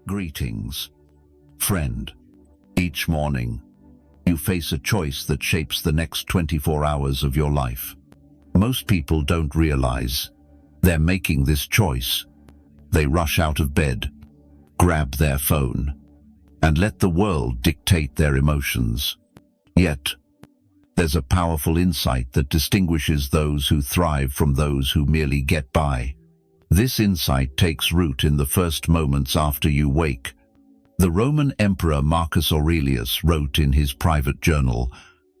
Greetings, friend. Each morning, you face a choice that shapes the next 24 hours of your life. Most people don't realize they're making this choice. They rush out of bed, grab their phone, and let the world dictate their emotions. Yet, there's a powerful insight that distinguishes those who thrive from those who merely get by. This insight takes root in the first moments after you wake. The Roman Emperor Marcus Aurelius wrote in his private journal,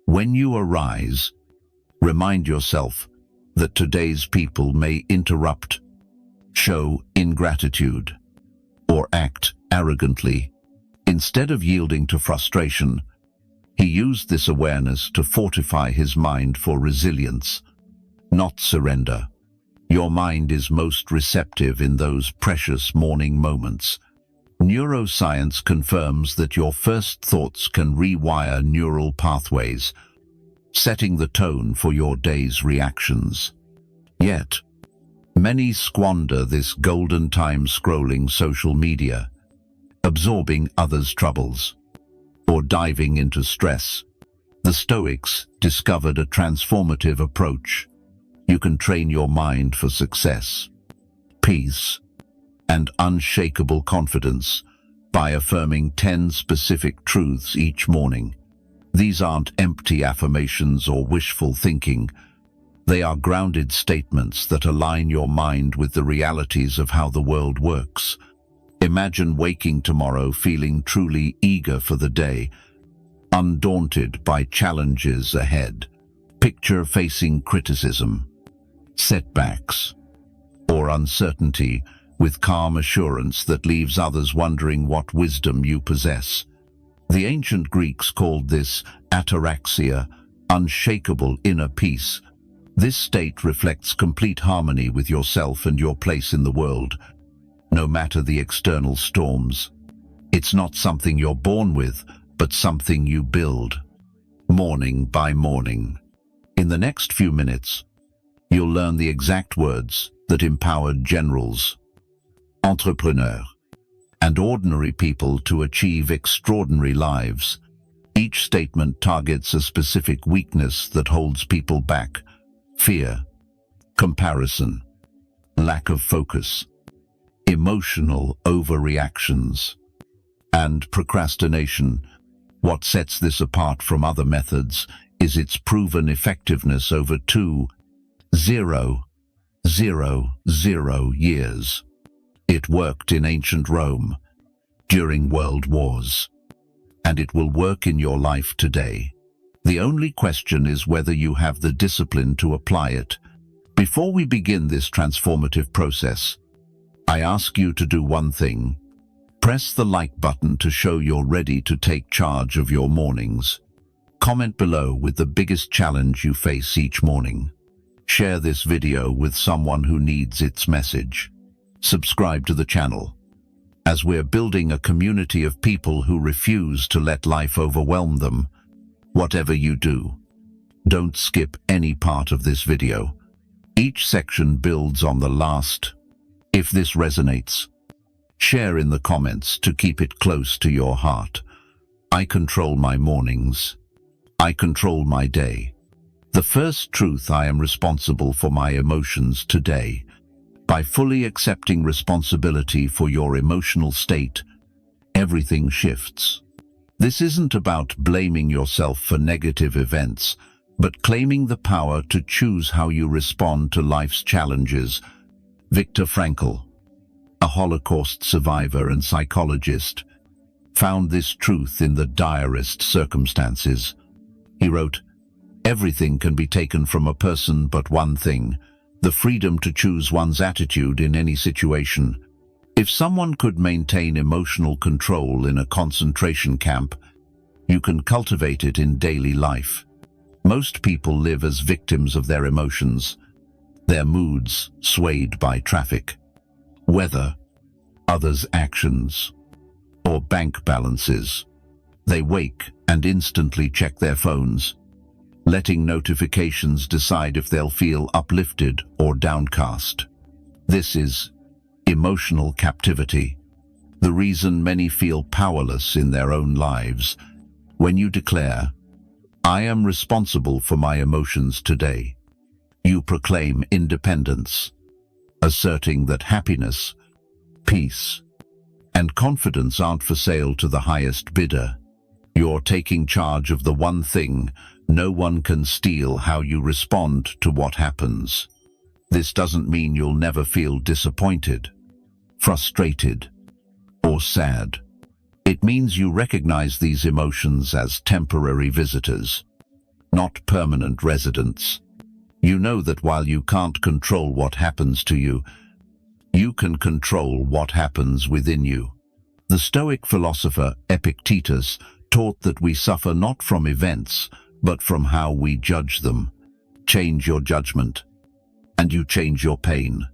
"When you arise, remind yourself that today's people may interrupt, show ingratitude, or act arrogantly." Instead of yielding to frustration, he used this awareness to fortify his mind for resilience, not surrender. Your mind is most receptive in those precious morning moments. Neuroscience confirms that your first thoughts can rewire neural pathways, setting the tone for your day's reactions. Yet, many squander this golden time scrolling social media, absorbing others' troubles, or diving into stress. The Stoics discovered a transformative approach. You can train your mind for success, peace, and unshakable confidence by affirming 10 specific truths each morning. These aren't empty affirmations or wishful thinking. They are grounded statements that align your mind with the realities of how the world works. Imagine waking tomorrow feeling truly eager for the day, undaunted by challenges ahead. Picture facing criticism, setbacks, or uncertainty with calm assurance that leaves others wondering what wisdom you possess. The ancient Greeks called this ataraxia, unshakable inner peace. This state reflects complete harmony with yourself and your place in the world, no matter the external storms. It's not something you're born with, but something you build, morning by morning. In the next few minutes, you'll learn the exact words that empowered generals, entrepreneurs, and ordinary people to achieve extraordinary lives. Each statement targets a specific weakness that holds people back: fear, comparison, lack of focus, emotional overreactions, and procrastination. What sets this apart from other methods is its proven effectiveness over 2,000 years. It worked in ancient Rome, during world wars, and it will work in your life today. The only question is whether you have the discipline to apply it. Before we begin this transformative process, I ask you to do one thing. Press the like button to show you're ready to take charge of your mornings. Comment below with the biggest challenge you face each morning. Share this video with someone who needs its message. Subscribe to the channel, as we're building a community of people who refuse to let life overwhelm them. Whatever you do, don't skip any part of this video. Each section builds on the last. If this resonates, share in the comments to keep it close to your heart. I control my mornings. I control my day. The first truth: I am responsible for my emotions today. By fully accepting responsibility for your emotional state, everything shifts. This isn't about blaming yourself for negative events, but claiming the power to choose how you respond to life's challenges. Viktor Frankl, a Holocaust survivor and psychologist, found this truth in the direst circumstances. He wrote, "Everything can be taken from a person but one thing: the freedom to choose one's attitude in any situation." If someone could maintain emotional control in a concentration camp, you can cultivate it in daily life. Most people live as victims of their emotions, their moods swayed by traffic, weather, others' actions, or bank balances. They wake and instantly check their phones, letting notifications decide if they'll feel uplifted or downcast. This is emotional captivity. The reason many feel powerless in their own lives. When you declare, "I am responsible for my emotions today," you proclaim independence, asserting that happiness, peace, and confidence aren't for sale to the highest bidder. You're taking charge of the one thing no one can steal: how you respond to what happens. This doesn't mean you'll never feel disappointed, frustrated, or sad. It means you recognize these emotions as temporary visitors, not permanent residents. You know that while you can't control what happens to you, you can control what happens within you. The Stoic philosopher Epictetus taught that we suffer not from events, but from how we judge them. Change your judgment, and you change your pain.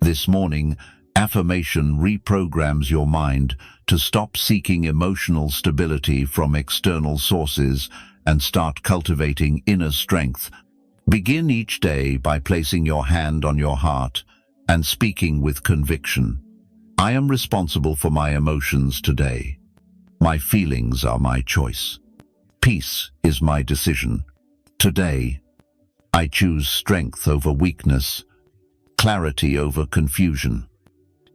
This morning, affirmation reprograms your mind to stop seeking emotional stability from external sources and start cultivating inner strength. Begin each day by placing your hand on your heart and speaking with conviction. I am responsible for my emotions today. My feelings are my choice. Peace is my decision. Today, I choose strength over weakness, clarity over confusion,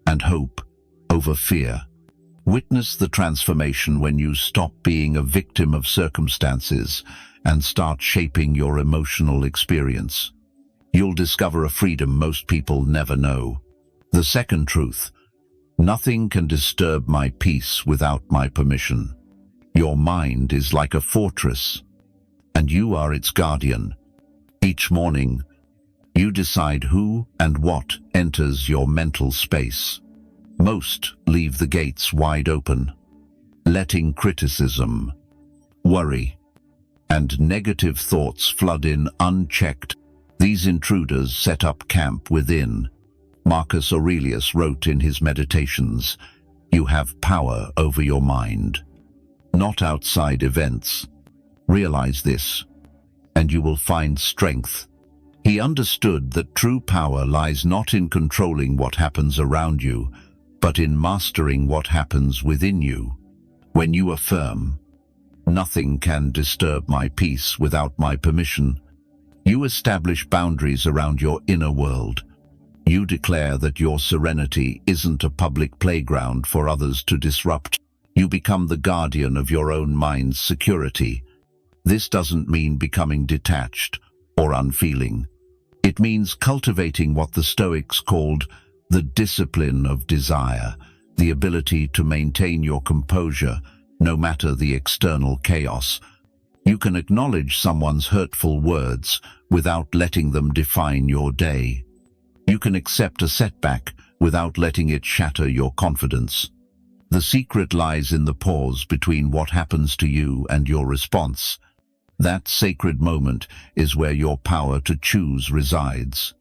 and hope over fear. Witness the transformation when you stop being a victim of circumstances and start shaping your emotional experience. You'll discover a freedom most people never know. The second truth: nothing can disturb my peace without my permission. Your mind is like a fortress, and you are its guardian. Each morning, you decide who and what enters your mental space. Most leave the gates wide open, letting criticism, worry, and negative thoughts flood in unchecked. These intruders set up camp within. Marcus Aurelius wrote in his Meditations, "You have power over your mind, not outside events. Realize this, and you will find strength." He understood that true power lies not in controlling what happens around you, but in mastering what happens within you. When you affirm, "Nothing can disturb my peace without my permission," you establish boundaries around your inner world. You declare that your serenity isn't a public playground for others to disrupt. You become the guardian of your own mind's security. This doesn't mean becoming detached or unfeeling. It means cultivating what the Stoics called the discipline of desire, the ability to maintain your composure no matter the external chaos. You can acknowledge someone's hurtful words without letting them define your day. You can accept a setback without letting it shatter your confidence. The secret lies in the pause between what happens to you and your response. That sacred moment is where your power to choose resides.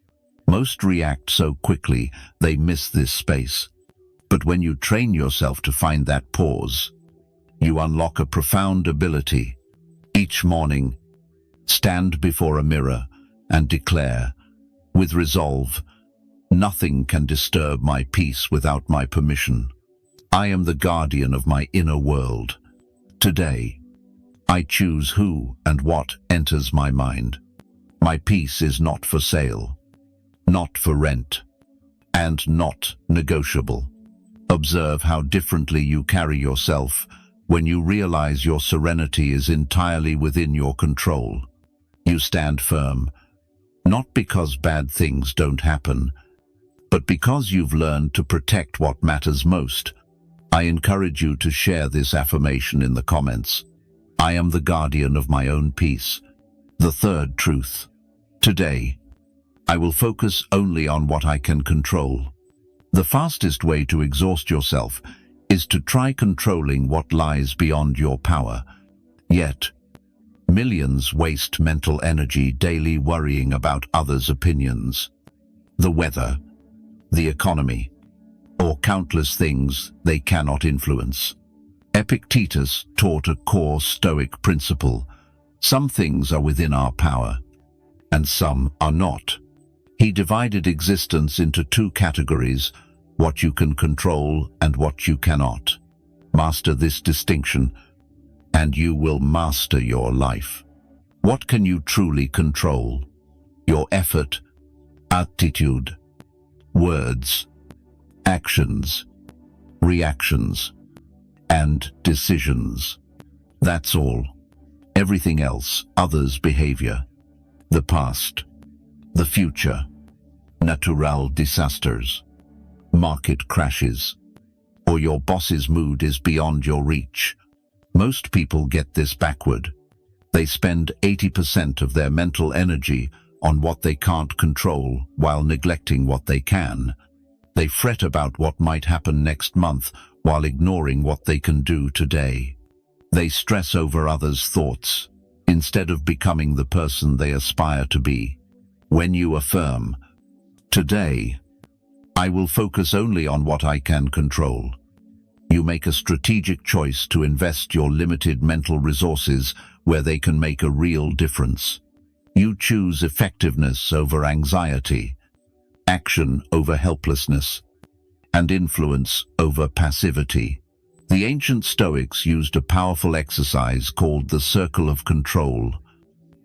Most react so quickly they miss this space. But when you train yourself to find that pause, you unlock a profound ability. Each morning, stand before a mirror and declare, with resolve, "Nothing can disturb my peace without my permission. I am the guardian of my inner world. Today, I choose who and what enters my mind. My peace is not for sale, not for rent, and not negotiable." Observe how differently you carry yourself when you realize your serenity is entirely within your control. You stand firm, not because bad things don't happen, but because you've learned to protect what matters most. I encourage you to share this affirmation in the comments. I am the guardian of my own peace. The third truth. Today, I will focus only on what I can control. The fastest way to exhaust yourself is to try controlling what lies beyond your power. Yet, millions waste mental energy daily worrying about others' opinions, the weather, the economy, or countless things they cannot influence. Epictetus taught a core Stoic principle: some things are within our power, and some are not. He divided existence into two categories: what you can control and what you cannot. Master this distinction, and you will master your life. What can you truly control? Your effort, attitude, words, actions, reactions, and decisions. That's all. Everything else, others' behavior, the past, the future, natural disasters, market crashes, or your boss's mood is beyond your reach. Most people get this backward. They spend 80% of their mental energy on what they can't control while neglecting what they can. They fret about what might happen next month while ignoring what they can do today. They stress over others' thoughts instead of becoming the person they aspire to be. When you affirm, "Today, I will focus only on what I can control," you make a strategic choice to invest your limited mental resources where they can make a real difference. You choose effectiveness over anxiety, action over helplessness, and influence over passivity. The ancient Stoics used a powerful exercise called the circle of control.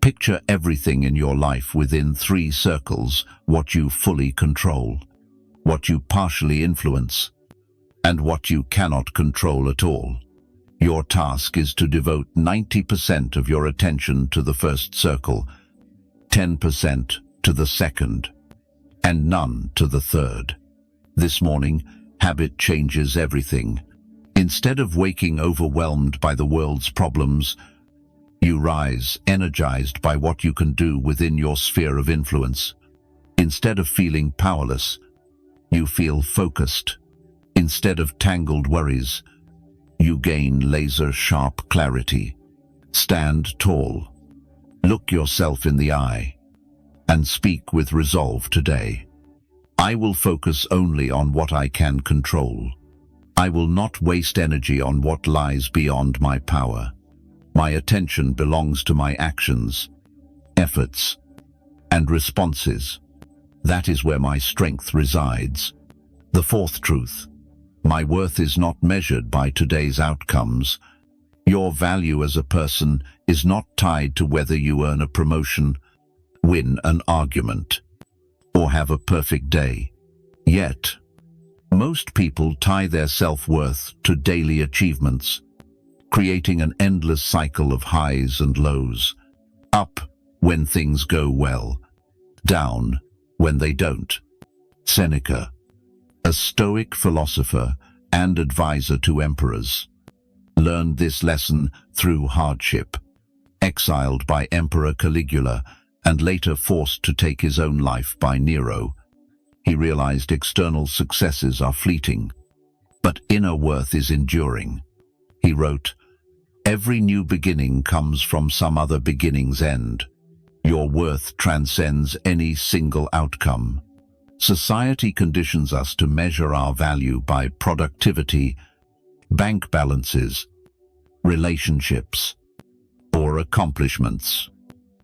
Picture everything in your life within 3 circles: what you fully control, what you partially influence, and what you cannot control at all. Your task is to devote 90% of your attention to the first circle, 10% to the second, and none to the third. This morning, habit changes everything. Instead of waking overwhelmed by the world's problems, you rise energized by what you can do within your sphere of influence. Instead of feeling powerless, you feel focused. Instead of tangled worries, you gain laser-sharp clarity. Stand tall. Look yourself in the eye and speak with resolve today. I will focus only on what I can control. I will not waste energy on what lies beyond my power. My attention belongs to my actions, efforts, and responses. That is where my strength resides. The fourth truth: my worth is not measured by today's outcomes. Your value as a person is not tied to whether you earn a promotion, win an argument, or have a perfect day. Yet, most people tie their self-worth to daily achievements, creating an endless cycle of highs and lows. Up when things go well, down when they don't. Seneca, a Stoic philosopher and advisor to emperors, learned this lesson through hardship. Exiled by Emperor Caligula and later forced to take his own life by Nero, he realized external successes are fleeting, but inner worth is enduring. He wrote, "Every new beginning comes from some other beginning's end. Your worth transcends any single outcome." Society conditions us to measure our value by productivity, bank balances, relationships, or accomplishments.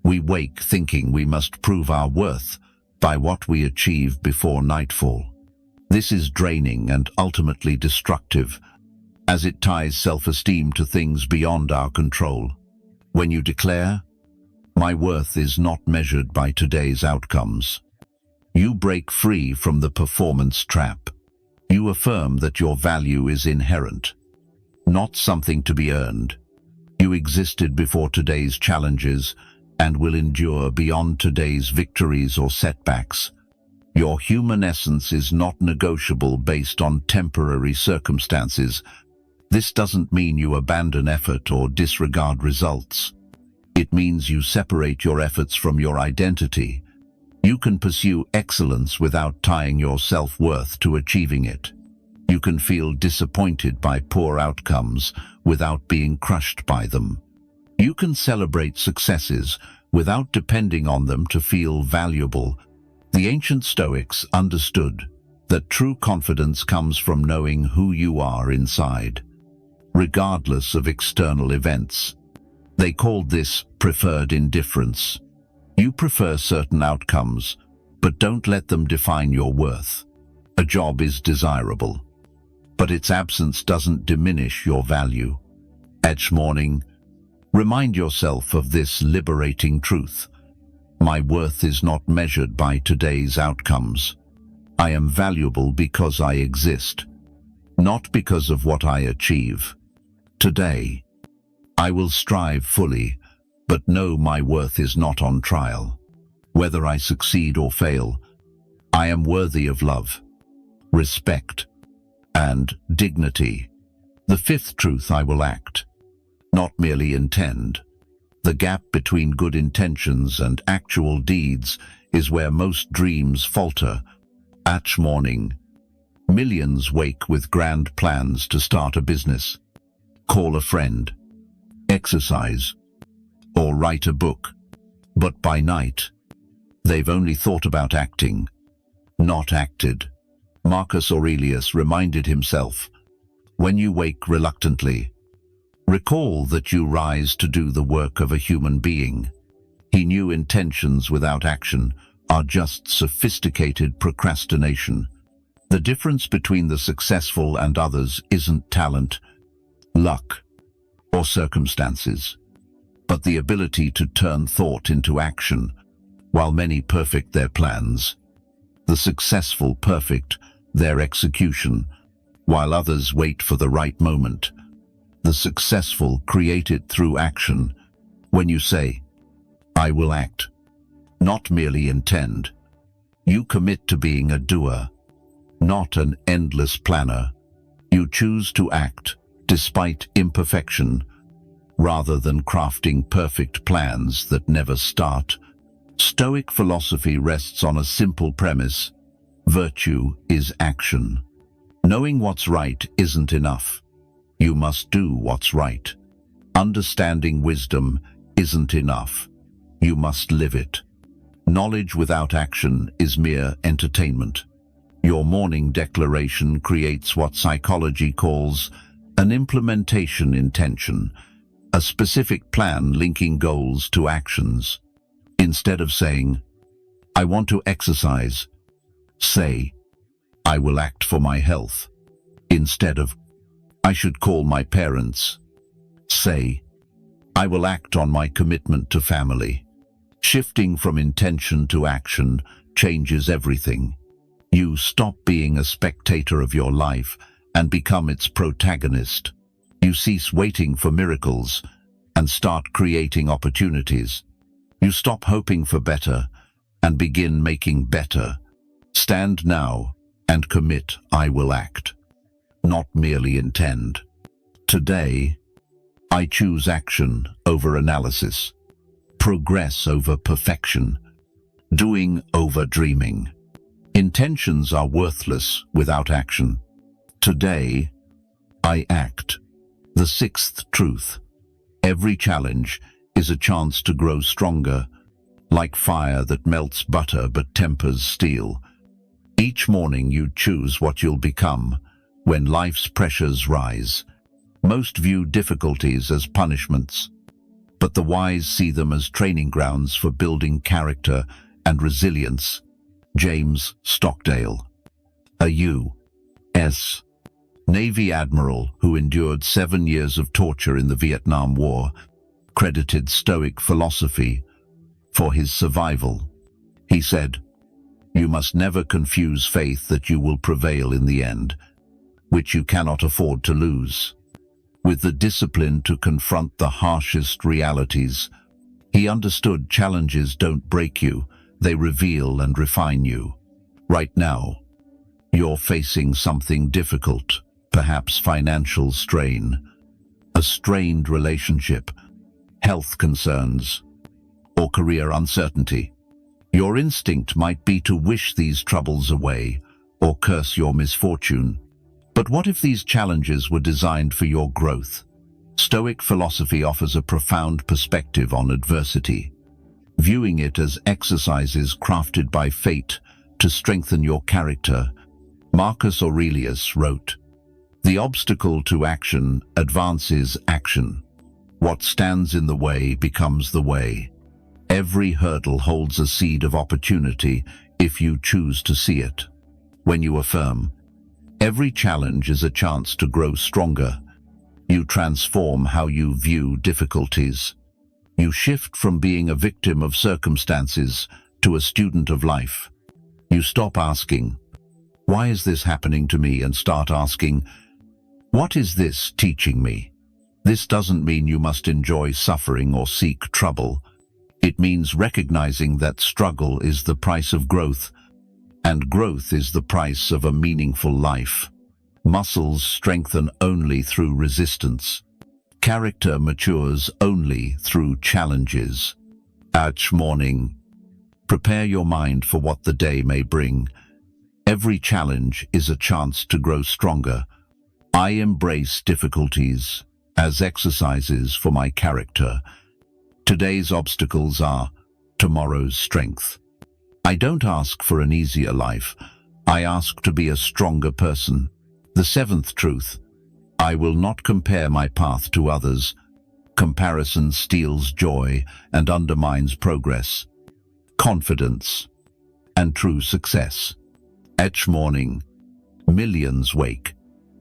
We wake thinking we must prove our worth by what we achieve before nightfall. This is draining and ultimately destructive, as it ties self-esteem to things beyond our control. When you declare, "My worth is not measured by today's outcomes," you break free from the performance trap. You affirm that your value is inherent, not something to be earned. You existed before today's challenges and will endure beyond today's victories or setbacks. Your human essence is not negotiable based on temporary circumstances. This doesn't mean you abandon effort or disregard results. It means you separate your efforts from your identity. You can pursue excellence without tying your self-worth to achieving it. You can feel disappointed by poor outcomes without being crushed by them. You can celebrate successes without depending on them to feel valuable. The ancient Stoics understood that true confidence comes from knowing who you are inside, regardless of external events. They called this preferred indifference. You prefer certain outcomes, but don't let them define your worth. A job is desirable, but its absence doesn't diminish your value. Each morning, remind yourself of this liberating truth. My worth is not measured by today's outcomes. I am valuable because I exist, not because of what I achieve. Today, I will strive fully, but know my worth is not on trial. Whether I succeed or fail, I am worthy of love, respect, and dignity. The fifth truth: I will act, not merely intend. The gap between good intentions and actual deeds is where most dreams falter. Each morning, millions wake with grand plans to start a business, call a friend, exercise, or write a book. But by night, they've only thought about acting, not acted. Marcus Aurelius reminded himself, when you wake reluctantly, recall that you rise to do the work of a human being. He knew intentions without action are just sophisticated procrastination. The difference between the successful and others isn't talent, luck, or circumstances, but the ability to turn thought into action. While many perfect their plans, the successful perfect their execution. While others wait for the right moment, the successful create it through action. When you say, I will act, not merely intend, you commit to being a doer, not an endless planner. You choose to act despite imperfection, rather than crafting perfect plans that never start. Stoic philosophy rests on a simple premise: virtue is action. Knowing what's right isn't enough. You must do what's right. Understanding wisdom isn't enough. You must live it. Knowledge without action is mere entertainment. Your morning declaration creates what psychology calls an implementation intention, a specific plan linking goals to actions. Instead of saying, I want to exercise, say, I will act for my health. Instead of, I should call my parents, say, I will act on my commitment to family. Shifting from intention to action changes everything. You stop being a spectator of your life and become its protagonist. You cease waiting for miracles and start creating opportunities. You stop hoping for better and begin making better. Stand now and commit, I will act, not merely intend. Today, I choose action over analysis, progress over perfection, doing over dreaming. Intentions are worthless without action. Today, I act. The sixth truth: every challenge is a chance to grow stronger, like fire that melts butter but tempers steel. Each morning you choose what you'll become when life's pressures rise. Most view difficulties as punishments, but the wise see them as training grounds for building character and resilience. James Stockdale, a U.S. Navy admiral who endured 7 years of torture in the Vietnam War, credited Stoic philosophy for his survival. He said, "You must never confuse faith that you will prevail in the end, which you cannot afford to lose, with the discipline to confront the harshest realities." He understood challenges don't break you, they reveal and refine you. Right now, you're facing something difficult, perhaps financial strain, a strained relationship, health concerns, or career uncertainty. Your instinct might be to wish these troubles away or curse your misfortune. But what if these challenges were designed for your growth? Stoic philosophy offers a profound perspective on adversity, viewing it as exercises crafted by fate to strengthen your character. Marcus Aurelius wrote, "The obstacle to action advances action. What stands in the way becomes the way. Every hurdle holds a seed of opportunity if you choose to see it." When you affirm, every challenge is a chance to grow stronger, you transform how you view difficulties. You shift from being a victim of circumstances to a student of life. You stop asking, "Why is this happening to me?" and start asking, "What is this teaching me?" This doesn't mean you must enjoy suffering or seek trouble. It means recognizing that struggle is the price of growth, and growth is the price of a meaningful life. Muscles strengthen only through resistance. Character matures only through challenges. Each morning, prepare your mind for what the day may bring. Every challenge is a chance to grow stronger. I embrace difficulties as exercises for my character. Today's obstacles are tomorrow's strength. I don't ask for an easier life. I ask to be a stronger person. The seventh truth: I will not compare my path to others. Comparison steals joy and undermines progress, confidence, and true success. Each morning, millions wake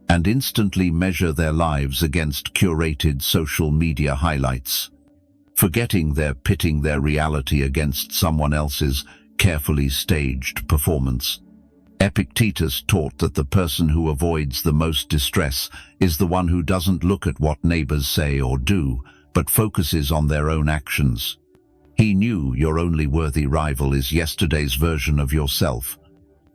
and instantly measure their lives against curated social media highlights, forgetting they're pitting their reality against someone else's carefully staged performance. Epictetus taught that the person who avoids the most distress is the one who doesn't look at what neighbors say or do, but focuses on their own actions. He knew your only worthy rival is yesterday's version of yourself.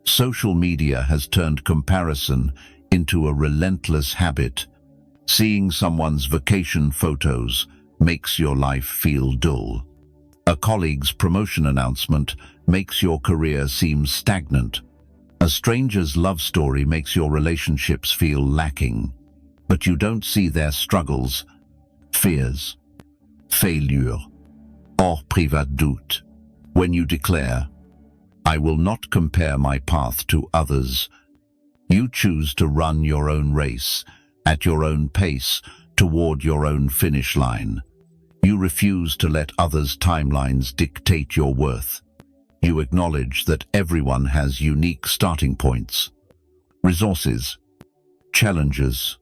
Social media has turned comparison into a relentless habit. Seeing someone's vacation photos makes your life feel dull. A colleague's promotion announcement makes your career seem stagnant. A stranger's love story makes your relationships feel lacking, but you don't see their struggles, fears, failure, or private doute. When you declare, "I will not compare my path to others," you choose to run your own race, at your own pace, toward your own finish line. You refuse to let others' timelines dictate your worth. You acknowledge that everyone has unique starting points, resources, challenges,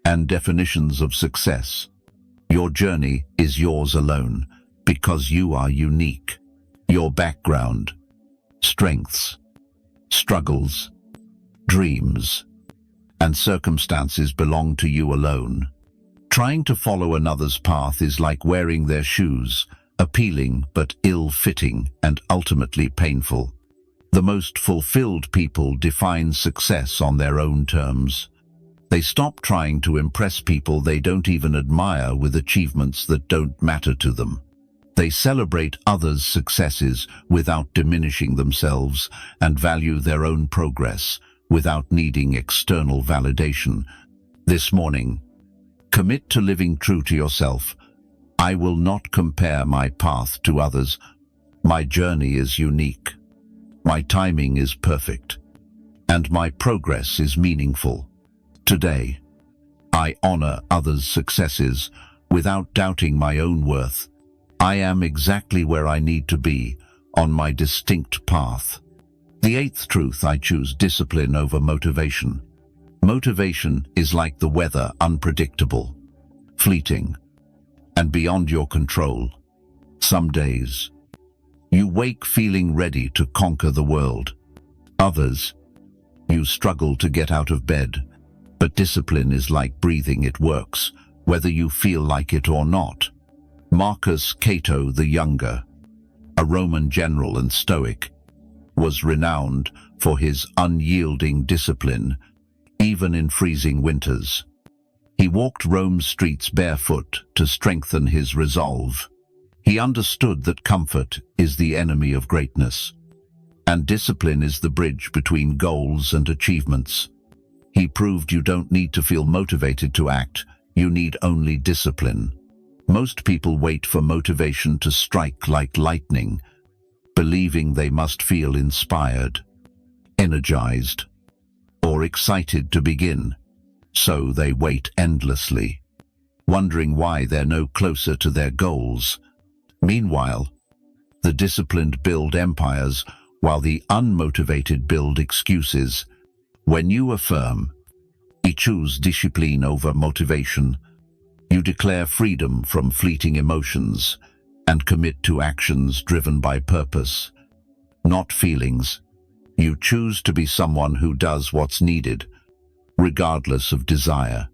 and definitions of success. Your journey is yours alone because you are unique. Your background, strengths, struggles, dreams, and circumstances belong to you alone. Trying to follow another's path is like wearing their shoes, appealing but ill-fitting and ultimately painful. The most fulfilled people define success on their own terms. They stop trying to impress people they don't even admire with achievements that don't matter to them. They celebrate others' successes without diminishing themselves and value their own progress without needing external validation. This morning, commit to living true to yourself. I will not compare my path to others. My journey is unique. My timing is perfect. And my progress is meaningful. Today, I honor others' successes without doubting my own worth. I am exactly where I need to be on my distinct path. The eighth truth: I choose discipline over motivation. Motivation is like the weather, unpredictable, fleeting, and beyond your control. Some days, you wake feeling ready to conquer the world. Others, you struggle to get out of bed. But discipline is like breathing, it works, whether you feel like it or not. Marcus Cato the Younger, a Roman general and Stoic, was renowned for his unyielding discipline, even in freezing winters. He walked Rome's streets barefoot to strengthen his resolve. He understood that comfort is the enemy of greatness, and discipline is the bridge between goals and achievements. He proved you don't need to feel motivated to act, you need only discipline. Most people wait for motivation to strike like lightning, believing they must feel inspired, energized, or excited to begin. So they wait endlessly, wondering why they're no closer to their goals. Meanwhile, the disciplined build empires while the unmotivated build excuses. When you affirm, "I choose discipline over motivation," you declare freedom from fleeting emotions and commit to actions driven by purpose, not feelings. You choose to be someone who does what's needed, regardless of desire.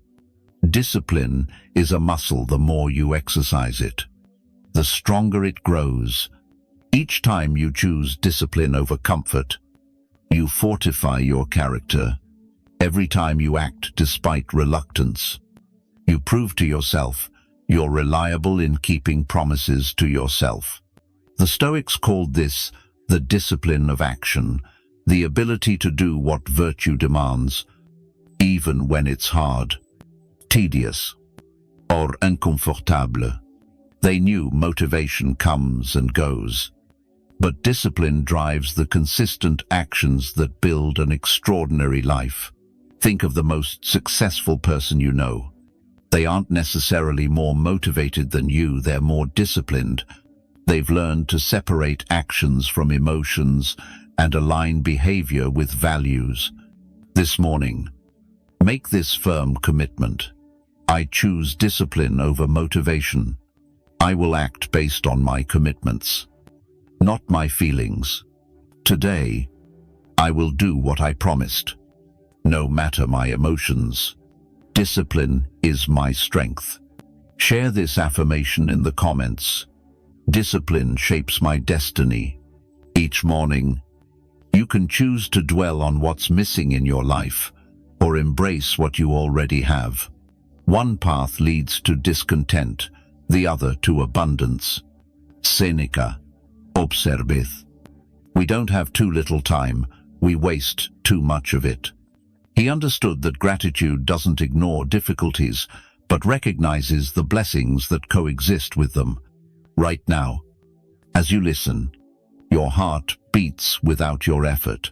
Discipline is a muscle. The more you exercise it, the stronger it grows. Each time you choose discipline over comfort, you fortify your character. Every time you act despite reluctance, you prove to yourself you're reliable in keeping promises to yourself. The Stoics called this the discipline of action, the ability to do what virtue demands, even when it's hard, tedious, or inconfortable. They knew motivation comes and goes, but discipline drives the consistent actions that build an extraordinary life. Think of the most successful person you know. They aren't necessarily more motivated than you, they're more disciplined. They've learned to separate actions from emotions and align behavior with values. This morning, make this firm commitment. I choose discipline over motivation. I will act based on my commitments, not my feelings. Today, I will do what I promised, no matter my emotions. Discipline is my strength. Share this affirmation in the comments. Discipline shapes my destiny. Each morning, you can choose to dwell on what's missing in your life or embrace what you already have. One path leads to discontent, the other to abundance. Seneca, observeth. We don't have too little time, we waste too much of it. He understood that gratitude doesn't ignore difficulties, but recognizes the blessings that coexist with them. Right now, as you listen, your heart beats without your effort.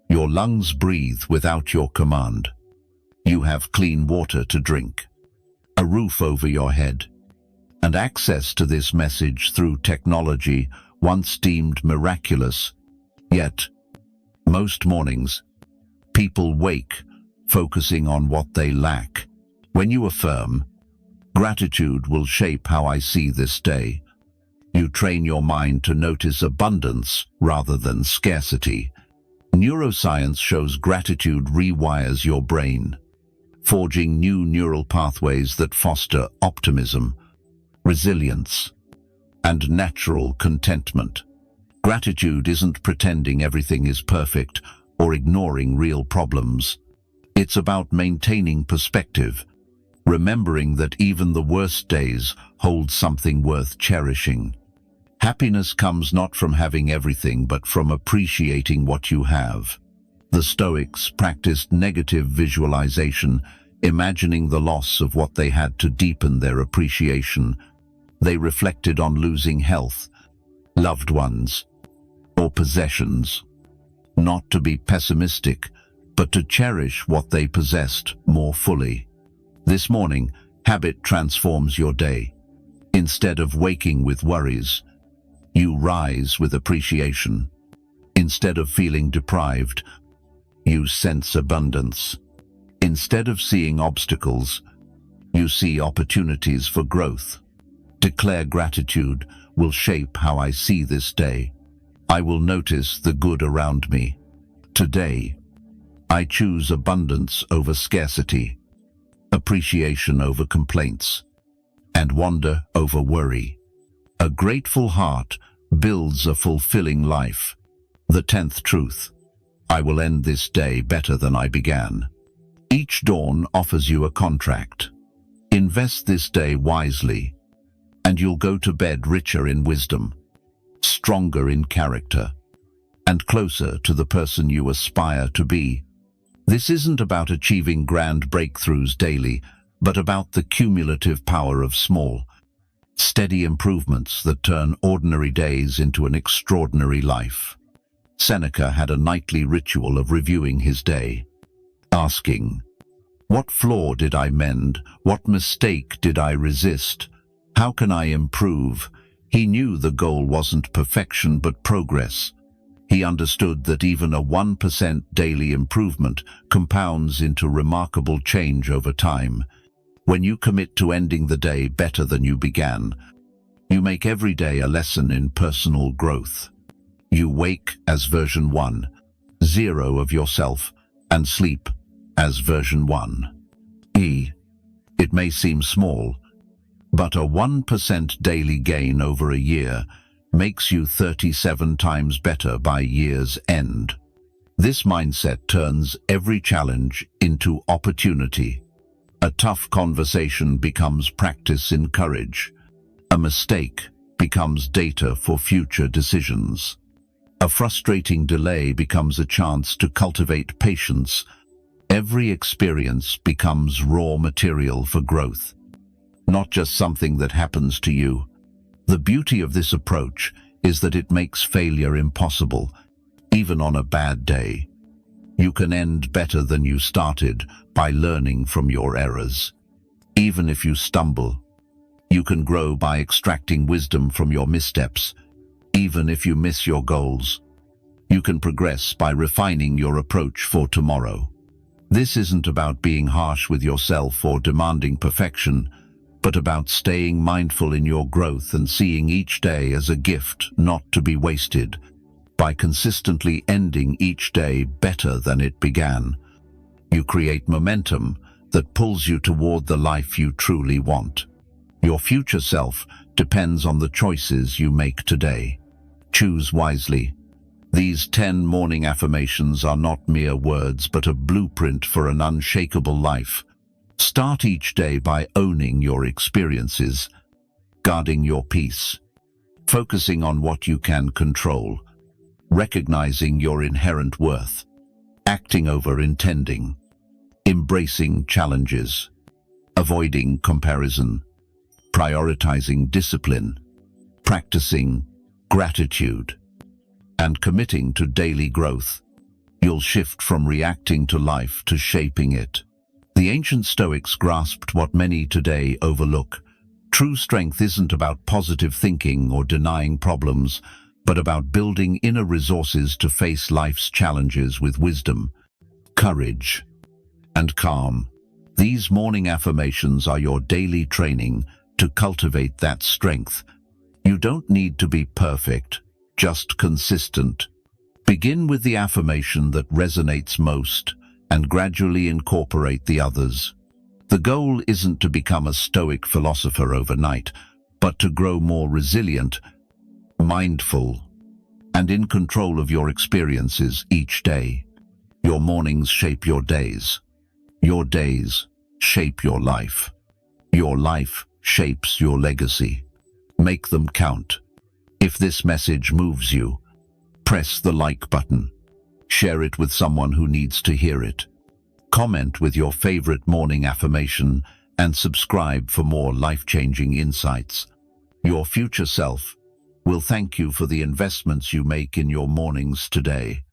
Your lungs breathe without your command. You have clean water to drink, a roof over your head, and access to this message through technology once deemed miraculous. Yet, most mornings, people wake focusing on what they lack. When you affirm, "Gratitude will shape how I see this day," you train your mind to notice abundance rather than scarcity. Neuroscience shows gratitude rewires your brain, forging new neural pathways that foster optimism, resilience, and natural contentment. Gratitude isn't pretending everything is perfect or ignoring real problems. It's about maintaining perspective, remembering that even the worst days hold something worth cherishing. Happiness comes not from having everything, but from appreciating what you have. The Stoics practiced negative visualization, imagining the loss of what they had to deepen their appreciation. They reflected on losing health, loved ones, or possessions. Not to be pessimistic, but to cherish what they possessed more fully. This morning, habit transforms your day. Instead of waking with worries, you rise with appreciation. Instead of feeling deprived, you sense abundance. Instead of seeing obstacles, you see opportunities for growth. Declare gratitude will shape how I see this day. I will notice the good around me. Today, I choose abundance over scarcity, appreciation over complaints, and wonder over worry. A grateful heart builds a fulfilling life. The 10th truth: I will end this day better than I began. Each dawn offers you a contract. Invest this day wisely, and you'll go to bed richer in wisdom, stronger in character, and closer to the person you aspire to be. This isn't about achieving grand breakthroughs daily, but about the cumulative power of small, steady improvements that turn ordinary days into an extraordinary life. Seneca had a nightly ritual of reviewing his day, asking, "What flaw did I mend? What mistake did I resist? How can I improve?" He knew the goal wasn't perfection but progress. He understood that even a 1% daily improvement compounds into remarkable change over time. When you commit to ending the day better than you began, you make every day a lesson in personal growth. You wake as version 1.0 of yourself and sleep as version 1.e. It may seem small, but a 1% daily gain over a year makes you 37 times better by year's end. This mindset turns every challenge into opportunity. A tough conversation becomes practice in courage. A mistake becomes data for future decisions. A frustrating delay becomes a chance to cultivate patience. Every experience becomes raw material for growth, not just something that happens to you. The beauty of this approach is that it makes failure impossible, even on a bad day. You can end better than you started by learning from your errors. Even if you stumble, you can grow by extracting wisdom from your missteps. Even if you miss your goals, you can progress by refining your approach for tomorrow. This isn't about being harsh with yourself or demanding perfection, but about staying mindful in your growth and seeing each day as a gift not to be wasted. By consistently ending each day better than it began, you create momentum that pulls you toward the life you truly want. Your future self depends on the choices you make today. Choose wisely. These 10 morning affirmations are not mere words, but a blueprint for an unshakable life. Start each day by owning your experiences, guarding your peace, focusing on what you can control, recognizing your inherent worth, acting over intending, embracing challenges, avoiding comparison, prioritizing discipline, practicing gratitude, and committing to daily growth. You'll shift from reacting to life to shaping it. The ancient Stoics grasped what many today overlook. True strength isn't about positive thinking or denying problems, but about building inner resources to face life's challenges with wisdom, courage, and calm. These morning affirmations are your daily training to cultivate that strength. You don't need to be perfect, just consistent. Begin with the affirmation that resonates most and gradually incorporate the others. The goal isn't to become a Stoic philosopher overnight, but to grow more resilient, mindful, and in control of your experiences each day. Your mornings shape your days. Your days shape your life. Your life shapes your legacy. Make them count. If this message moves you, press the like button. Share it with someone who needs to hear it. Comment with your favorite morning affirmation and subscribe for more life-changing insights. Your future self will thank you for the investments you make in your mornings today.